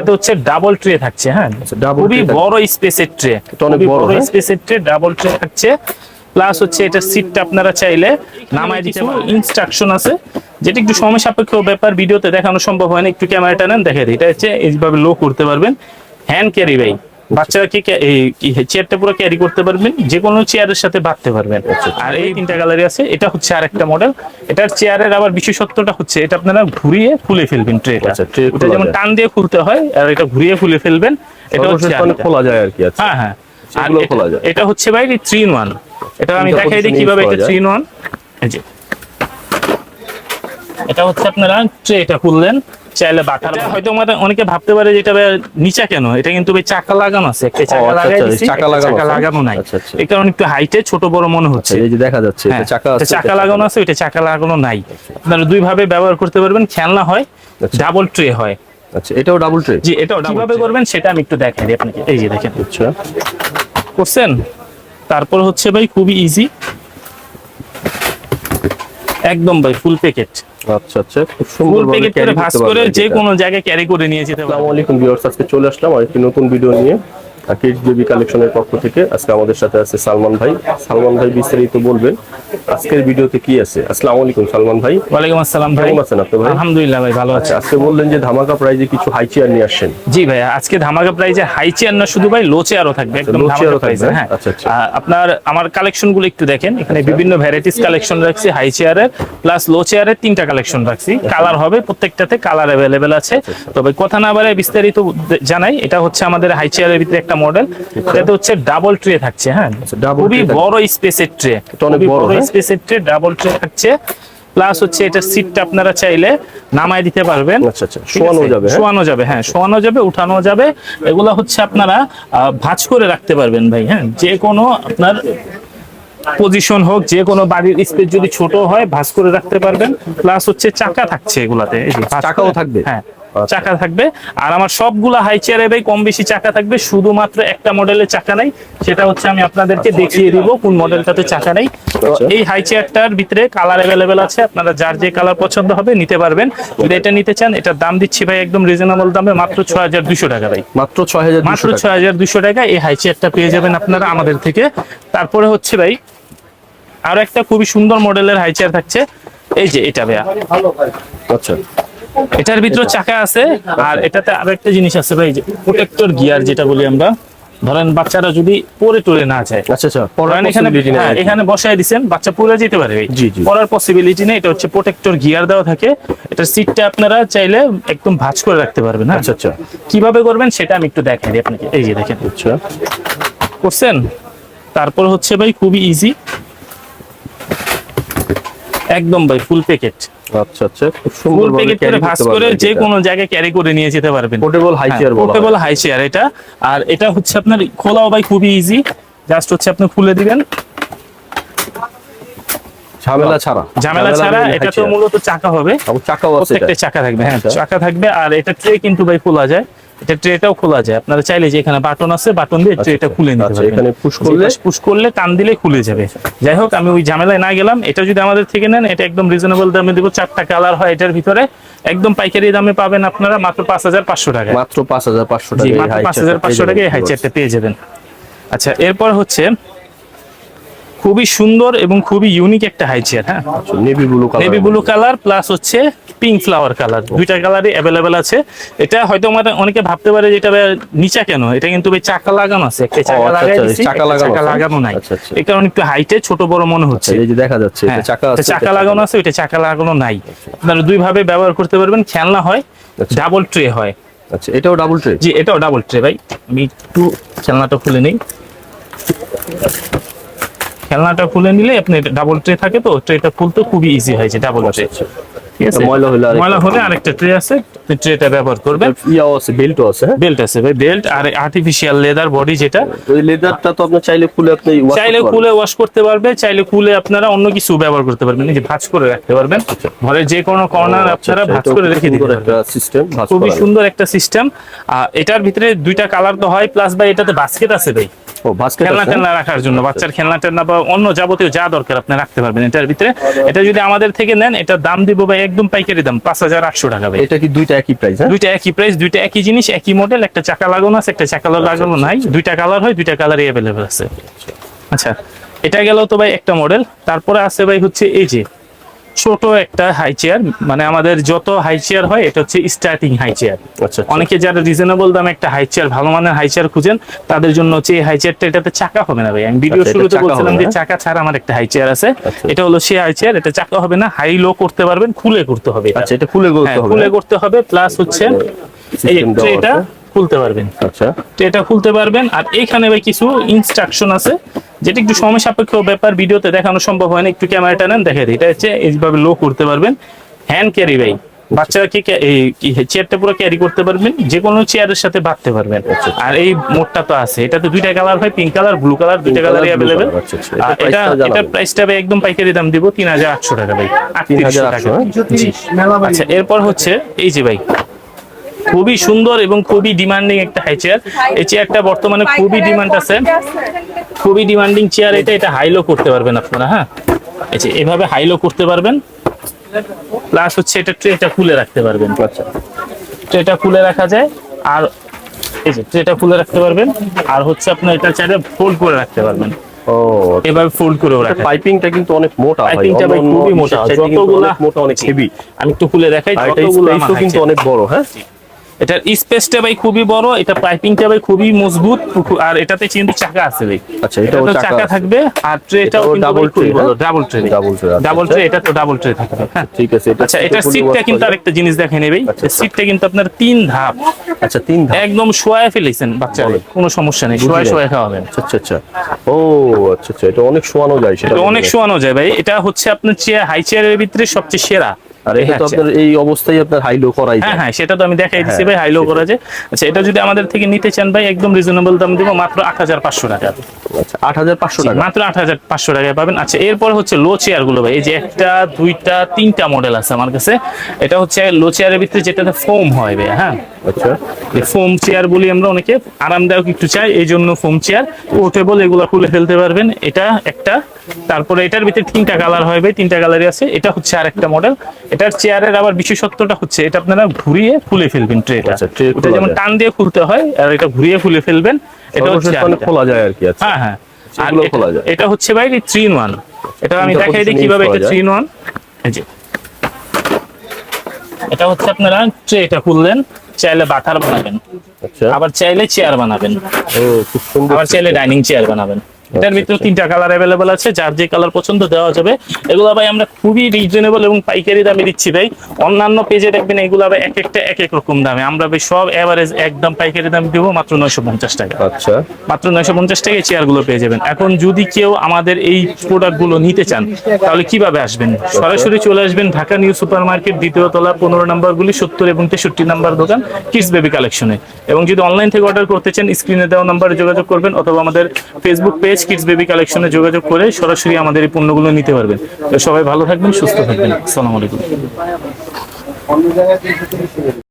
এটা হচ্ছে double tray থাকছে। হ্যাঁ, খুবই বড় স্পেসের ট্রে, অনেক বড় স্পেসের ট্রে, ডাবল ট্রে থাকছে। প্লাস হচ্ছে এটা সিটটা আপনারা চাইলে নামায় দিতে পারেন। ইনস্ট্রাকশন আছে যেটা একটু সময় সাপেক্ষ ব্যাপার, ভিডিওতে দেখানো সম্ভব হয় না। একটু ক্যামেরাটা নেন, দেখে দিই। এটা হচ্ছে এইভাবে লো করতে পারবেন, হ্যান্ড ক্যারি ভাই। বাচ্চাকে চেয়ারটা পুরো ক্যারি করতে পারবেন, যে কোনো চেয়ারের সাথে বাঁধতে পারবেন। আর এই তিনটা গ্যালারি আছে। এটা হচ্ছে আরেকটা মডেল। এটার চেয়ারের আবার বিশেষত্বটা হচ্ছে এটা আপনারা ঘুরিয়ে খুলে ফেলবেন ট্রেটা। এটা যেমন টান দিয়ে খুলতে হয়, আর এটা ঘুরিয়ে খুলে ফেলবেন। এটা হচ্ছে খোলা যায় আর কি। হ্যাঁ হ্যাঁ, আর এটা হচ্ছে ভাই 3 in 1। এটা আমি দেখাই দিই কিভাবে এটা 3 in 1। এই যে এটা হচ্ছে আপনারা ট্রেটা খুললেন, চাইলে বাটার। হয়তো অনেকে ভাবতে পারে যে এটা নিচা কেন, এটা কিন্তু চাকা লাগানো আছে, একটা চাকা লাগাই দিয়েছি, চাকা লাগানো নাই। এই কারণে একটু হাইটে ছোট বড় মনে হচ্ছে। এই যে দেখা যাচ্ছে এটা চাকা লাগানো আছে, ওইটা চাকা লাগানো নাই। আপনারা দুই ভাবে ব্যবহার করতে পারবেন। খেলনা হয়, ডাবল ট্রে হয়। আচ্ছা, এটাও ডাবল ট্রে? জি, এটাও কিভাবে করবেন সেটা আমি একটু দেখাই দিই আপনাকে। এই যে দেখেন, আচ্ছা করছেন। তারপর হচ্ছে ভাই খুবই ইজি, একদম ভাই ফুল প্যাকেট। আচ্ছা আচ্ছা, খুব সুন্দর ভাবে ক্যারি ভাঁজ করে যে কোনো জায়গায় ক্যারি করে নিয়ে যেতে পারবেন। আসসালামু আলাইকুম ভিউয়ার্স, আজকে চলে আসলাম আরেকটি নতুন ভিডিও নিয়ে কিডস বেবি কালেকশনের পক্ষ থেকে। আজকে আমাদের সাথে আছে সালমান ভাই। সালমান ভাই বিস্তারিত বলবেন আজকের ভিডিওতে কি আছে। আসসালামু আলাইকুম সালমান ভাই। ওয়ালাইকুম আসসালাম ভাই, কেমন আছেন আপনি ভাই? আলহামদুলিল্লাহ ভাই, ভালো আছি। আজকে বললেন যে ধামাকা প্রাইজে কিছু হাই চেয়ার নিয়ে আসছেন। জি ভাই, আজকে ধামাকা প্রাইজে হাই চেয়ার না শুধু ভাই, লো চেয়ারও থাকবে। একদম ধামাকা প্রাইজে। হ্যাঁ, আচ্ছা আচ্ছা, আপনার আমার কালেকশন গুলো একটু দেখেন। এখানে বিভিন্ন ভ্যারাইটিস কালেকশন রাখছি, হাই চেয়ারের প্লাস লো চেয়ারের 3টা কালেকশন রাখছি। কালার হবে, প্রত্যেকটাতে কালার अवेलेबल আছে। তবে কথা না বাড়ায় বিস্তারিত জানাই। এটা হচ্ছে আমাদের হাই চেয়ারের ভিতরে একটা মডেল। এটা হচ্ছে ডাবল ট্রে থাকছে। হ্যাঁ, খুবই বড় স্পেসের ট্রে, অনেক বড় স্পেসের ট্রে, ডাবল ট্রে থাকছে। প্লাস হচ্ছে এটা সিটটা আপনারা চাইলে নামায় দিতে পারবেন। আচ্ছা আচ্ছা, শোয়ানো যাবে? শোয়ানো যাবে, হ্যাঁ শোয়ানো যাবে, উঠানো যাবে। এগুলো হচ্ছে আপনারা ভাঁজ করে রাখতে পারবেন ভাই। হ্যাঁ, যে কোনো আপনার পজিশন হোক, যে কোনো বাড়ির স্পেস যদি ছোট হয় ভাঁজ করে রাখতে পারবেন। প্লাস হচ্ছে চাকা থাকছে এগুলাতে। এই যে চাকাও থাকবে? হ্যাঁ, চাকা থাকবে। আর আমার সবগুলা হাই চেয়ারে ভাই কম বেশি চাকা থাকবে, শুধুমাত্র একটা মডেলের চাকা নাই। সেটা হচ্ছে আমি আপনাদেরকে দেখিয়ে দিব কোন মডেলটাতে চাকা নাই। এই হাই চেয়ারটার ভিতরে কালার अवेलेबल আছে, আপনারা যার যে কালার পছন্দ হবে নিতে পারবেন। যদি এটা নিতে চান, এটার দাম দিচ্ছি ভাই একদম রিজনেবল দামে, মাত্র 6200 টাকা ভাই। মাত্র 6200 টাকা এই হাই চেয়ারটা পেয়ে যাবেন আপনারা আমাদের থেকে। তারপরে হচ্ছে ভাই আরো একটা খুবই সুন্দর মডেলের হাই চেয়ার থাকছে। এই যে এটা ভাইয়া। আচ্ছা, এটার ভিতরে চাকা আছে। আর এটাতে আরো একটা জিনিস আছে ভাই, যে প্রোটেক্টর গিয়ার যেটা বলি আমরা। ধরেন বাচ্চারা যদি পড়ে টরে না যায়, আচ্ছা আচ্ছা, এখানে বসায় দিচ্ছেন, বাচ্চা পড়ে যেতে পারে, পড়ার পসিবিলিটি নেই। এটা হচ্ছে প্রোটেক্টর গিয়ার দেওয়া থাকে। এটার সিটটা আপনারা চাইলে একদম ভাঁজ করে রাখতে পারবেন। আচ্ছা আচ্ছা, কিভাবে করবেন সেটা আমি একটু দেখাই দিই আপনাকে। এই যে দেখেন, আচ্ছা করছেন। তারপর হচ্ছে ভাই খুবই ইজি, একদম ভাই ফুল প্যাকেট। আচ্ছা আচ্ছা, খুব সুন্দর ভাবে ক্যারি ভাঁজ করে যে কোনো জায়গায় ক্যারি করে নিয়ে যেতে পারবেন। Portable high chair, portable high chair এটা। আর এটা হচ্ছে আপনার খোলাও ভাই খুবই ইজি, জাস্ট হচ্ছে আপনি খুলে দিবেন, ঝামেলা ছাড়া। এটা তো মূলত চাকা হবে, চাকাও আছে, প্রত্যেকটা চাকা থাকবে। হ্যাঁ, চাকা থাকবে। আর এটা ট্রে কিন্তু ভাই খোলা যায়, এটা ট্রেটাও খোলা যায়। আপনারা চাইলে যে এখানে বাটন আছে, বাটন দিয়ে ট্রেটা খুলে নিতে পারবেন। এখানে পুশ করলে টান দিলে খুলে যাবে। যাই হোক, আমি ওই ঝামেলায় না গেলাম। এটা যদি আমাদের থেকে নেন, এটা একদম রিজনেবল দামে দিব। 4টা কালার হয় এটার ভিতরে, একদম পাইকারি দামে পাবেন আপনারা মাত্র 5500 টাকা। মাত্র 5500 টাকা, মাত্র 5500 টাকায় হাই চেয়ারটা পেয়ে যাবেন। আচ্ছা, এরপর হচ্ছে খুবই সুন্দর এবং খুবই ইউনিক একটা হাই চেয়ার। হ্যাঁ, নেভি ব্লু কালার প্লাস হচ্ছে পিঙ্ক ফ্লাওয়ার কালার, দুইটা কালারই अवेलेबल আছে। এটা হয়তো অনেকে ভাবতে পারে যে এটা নিচা কেন, এটা কিন্তু চাকা লাগানো আছে, একটা চাকা লাগাই দিয়েছি, চাকা লাগানো নাই। এই কারণে একটু হাইটে ছোট বড় মনে হচ্ছে। এই যে দেখা যাচ্ছে এটা চাকা লাগানো আছে, ওইটা চাকা লাগানো নাই। আপনারা দুই ভাবে ব্যবহার করতে পারবেন। খেলনা হয়, ডাবল ট্রে হয়। আচ্ছা, এটাও ডাবল ট্রে? জি, এটাও ডাবল ট্রে ভাই। আমি একটু খেলনাটা খুলে নেই। খেলনাটা খুলে নিলে আপনি ডাবল ট্রে থাকে, তো ট্রেটা খুলতে খুবই ইজি হয়েছে। ডাবল ট্রে, ঠিক আছে। ময়লা হলে আরেকটা ট্রে আছে, আপনি ট্রেটা ব্যবহার করবেন। বেল্টও আছে? বেল্ট আছে ভাই, বেল্ট। আর আর্টিফিশিয়াল লেদার বডি, যেটা ওই লেদারটা তো আপনি চাইলে খুলে ওয়াশ করতে পারবে, চাইলে খুলে আপনারা অন্য কিছু ব্যবহার করতে পারবেন। এই যে ভাঁজ করে রাখতে পারবেন, ঘরের যে কোনো কর্নার আপনারা ভাঁজ করে রেখে দিতে পারবেন। খুবই সুন্দর একটা সিস্টেম। এটার ভিতরে 2টা কালার তো হয়, প্লাস ভাই এটাতে বাস্কেট আছে ভাই। ও বাস্কেট খেলনা আছে টেলনা রাখার জন্য, বাচ্চার খেলনা টেলনা বা অন্য যাবতীয় যা দরকার আপনি রাখতে পারবেন এটার ভিতরে। এটা যদি আমাদের থেকে নেন, এটার দাম দিব ভাই একদম পাইকারি দাম 5,800 টাকা ভাই। এটা কি দুইটা একই প্রাইস? হ্যাঁ, দুইটা একই প্রাইস, দুইটা একই জিনিস, একই মডেল। একটা চাকা লাগানো আছে, একটা চাকা লাগানো নাই। দুইটা কালার হয়, দুইটা কালারই অ্যাভেলেবেল আছে। আচ্ছা, এটা গেল তো ভাই একটা মডেল। তারপরে আছে ভাই হচ্ছে এই যে ছোট একটা হাই চেয়ার, মানে আমাদের যত হাই চেয়ার হয় এটা হচ্ছে স্টার্টিং হাই চেয়ার। আচ্ছা, অনেকে যারা রিজনেবল দামে একটা হাই চেয়ার, ভালো মানের হাই চেয়ার খুঁজেন, তাদের জন্য হচ্ছে এই হাই চেয়ারটা। এটাতে চাকা হবে না ভাই। আমি ভিডিও আচ্ছা, এটা শুরুতে চাকা বলছিলাম হবে যে না? চাকা ছাড়া আমার একটা হাই চেয়ার আছে। আচ্ছা। এটা হলো সেই হাই চেয়ার, এটা চাকা হবে না, হাই লো করতে পারবেন, খুলে করতে হবে এটা। আচ্ছা, এটা খুলে করতে হ্যাঁ, হবে? খুলে করতে হবে। প্লাস হচ্ছে এই System দেওয়া ট্রেটা আছে। খুলতে পারবেন, আচ্ছা, এটা খুলতে পারবেন। আর এইখানে ভাই কিছু ইনস্ট্রাকশন আছে, যেটা একটু সময় সাপেক্ষ ব্যাপার, ভিডিওতে দেখানো সম্ভব হয় না। একটু ক্যামেরাটা নেন, দেখে দিই। এটা হচ্ছে এইভাবে লো করতে পারবেন, হ্যান্ড ক্যারি ভাই। বাচ্চাকে এই চেয়ারটা পুরো ক্যারি করতে পারবেন, যে কোনো চেয়ারের সাথে বাঁধতে পারবেন। আর এই মোডটা তো আছে, এটাতে দুইটা কালার হয়, পিঙ্ক কালার, ব্লু কালার, দুইটা কালারই অ্যাভেলেবেল। আচ্ছা, আচ্ছা। এটা এটা প্রাইসটা ভাই একদম পাইকারি দাম দিব 3,800 টাকা ভাই, 3,800 টাকা। 3,800, জি। আচ্ছা, এরপর হচ্ছে এই যে ভাই খুবই সুন্দর এবং খুবই ডিমান্ডিং একটা হাই চেয়ার। এই চেয়ারটা বর্তমানে খুবই ডিমান্ড আছে, খুবই ডিমান্ডিং চেয়ার। এটা হাইলো করতে পারবেন আপনারা। হ্যাঁ, এই যে এভাবে হাইলো করতে পারবেন। প্লাস হচ্ছে এটা ট্রেটা খুলে রাখতে পারবেন। আচ্ছা, ট্রেটা খুলে রাখা যায়। আর এই যে ট্রেটা খুলে রাখতে পারবেন। আর হচ্ছে আপনার এটা চাইলে ফোল্ড করে রাখতে পারবেন, ও এভাবে ফোল্ড করেও রাখা। পাইপিংটা কিন্তু অনেক মোটা ভাই, পাইপিংটা ভাই অন্য খুবই মোটা, ইসের চাইতে কিন্তু যতগুলা অনেক মোটা, অনেক হেভি। আমি একটু খুলে দেখাই, আর এটা যতগুলো আমার স্পেসও কিন্তু হাইচেয়ার। অনেক বড়। হ্যাঁ, এটার স্পেসটা ভাই খুবই বড়, এটা পাইপিংটা ভাই খুবই মজবুত। আর এটাতে কিন্তু চাকা আছে ভাই। আচ্ছা, এটাও এটাতেও চাকা চাকা আছে। থাকবে। আর ট্রেটাও এটাও কিন্তু double খুবই tray, বড়, হ্যাঁ? ডাবল ট্রে, Double tray, আচ্ছা, ডাবল আচ্ছা। ট্রে। এটা তো ডাবল ট্রে থাকবে। হ্যাঁ, ঠিক আছে। আচ্ছা, এটা সিটটা কিন্তু আরেকটা জিনিস দেখে নেবেই, আচ্ছা, আচ্ছা। সিটটা কিন্তু আপনার 3 ধাপ, আচ্ছা, 3 ধাপ। একদম শোয়ায় ফেলেছেন বাচ্চারে, কোনো সমস্যা নেই, শোয়ায় শোয়ায় খাওয়াবেন। আচ্ছা, আচ্ছা। ও আচ্ছা, আচ্ছা, এটা অনেক শোয়ানো যায় সেটা। এটা অনেক শোয়ানো যায় ভাই। এটা হচ্ছে আপনার চেয়ার, হাই চেয়ারের ভিতরে সবচেয়ে সেরা। আর এটা তো আপনার এই অবস্থায় আপনার হাই লো করাই হ্যাঁ যায়। হ্যাঁ, সেটা তো আমি দেখাই দিচ্ছি হ্যাঁ, ভাই, হাই লো করা যায়। আচ্ছা, এটা যদি আমাদের থেকে নিতে চান ভাই, একদম রিজনেবল দাম দিব, মাত্র 8,500 টাকা। আচ্ছা, 8,500 টাকা। মাত্র 8,500 টাকায় পাবেন। আচ্ছা, এরপর হচ্ছে লো চেয়ার গুলো ভাই। এই যে একটা, দুইটা, তিনটা মডেল আছে আমার কাছে। এটা হচ্ছে লো চেয়ারের ভিতরে যেটাতে ফোম হয় ভাই। হ্যাঁ, আচ্ছা, ফোম চেয়ার বলি আমরা, অনেকে আরামদায়ক একটু চাই, এই জন্য ফোম চেয়ার। পোর্টেবল, এগুলো খুলে ফেলতে পারবেন। এটা একটা। তারপরে এটার ভিতরে 3টা কালার হয় ভাই, 3টা কালারই আছে। এটা হচ্ছে আরেকটা মডেল। এটার চেয়ারের আবার বিশেষত্বটা হচ্ছে এটা আপনারা ঘুরিয়ে খুলে ফেলবেন ট্রেটা। আচ্ছা, tray এটা খোলা যেমন যায়। টান দিয়ে খুলতে হয়, আর এটা ঘুরিয়ে খুলে ফেলবেন। এটা হচ্ছে সর্বশেষ মানে আরেকটা। খোলা যায় আর কি। আচ্ছা, হ্যাঁ হ্যাঁ। আর সেগুলো খোলা যায়। এটা হচ্ছে ভাই 3 in 1। এটা আমি তিনটা দেখাই দিই position কিভাবে use এটা করা 3 in 1। এই যে এটা হচ্ছে আপনারা ট্রেটা খুললেন, চাইলে বাটার বানাবেন, আচ্ছা। আবার চাইলে চেয়ার বানাবেন, ও খুব সুন্দর। আবার চাইলে ডাইনিং চেয়ার বানাবেন। এটার ভিতরে 3টা কালার অ্যাভেলেবল আছে, যার যে কালার পছন্দ দেওয়া যাবে। এগুলো ভাই আমরা খুবই রিজনেবল এবং পাইকারি দামে দিচ্ছি ভাই। অন্যান্য পেজে দেখবেন এগুলো ভাই এক একটা এক এক রকম দামে, আমরা ভাই সব এভারেজ একদম পাইকারি দাম দেবো মাত্র 950 টাকা। আচ্ছা, মাত্র 950 টাকায় চেয়ার গুলো পেয়ে যাবেন। এখন যদি কেউ আমাদের এই প্রোডাক্ট গুলো নিতে চান, তাহলে কিভাবে আসবেন? সরাসরি চলে আসবেন ঢাকা নিউ সুপার মার্কেট, 2য় তলা, 15 নম্বর গুলি, 70 এবং 63 নম্বর দোকান, কিডস বেবি কালেকশনে। এবং যদি অনলাইন থেকে অর্ডার করতে চান, স্ক্রিনে দেওয়া নম্বরে যোগাযোগ করবেন, অথবা আমাদের ফেসবুক পেজ কিডস বেবি কালেকশনে যোগাযোগ করে সরাসরি আমাদের এই পণ্যগুলো নিতে পারবেন। তো সবাই ভালো থাকবেন, সুস্থ থাকবেন। আসসালামু আলাইকুম।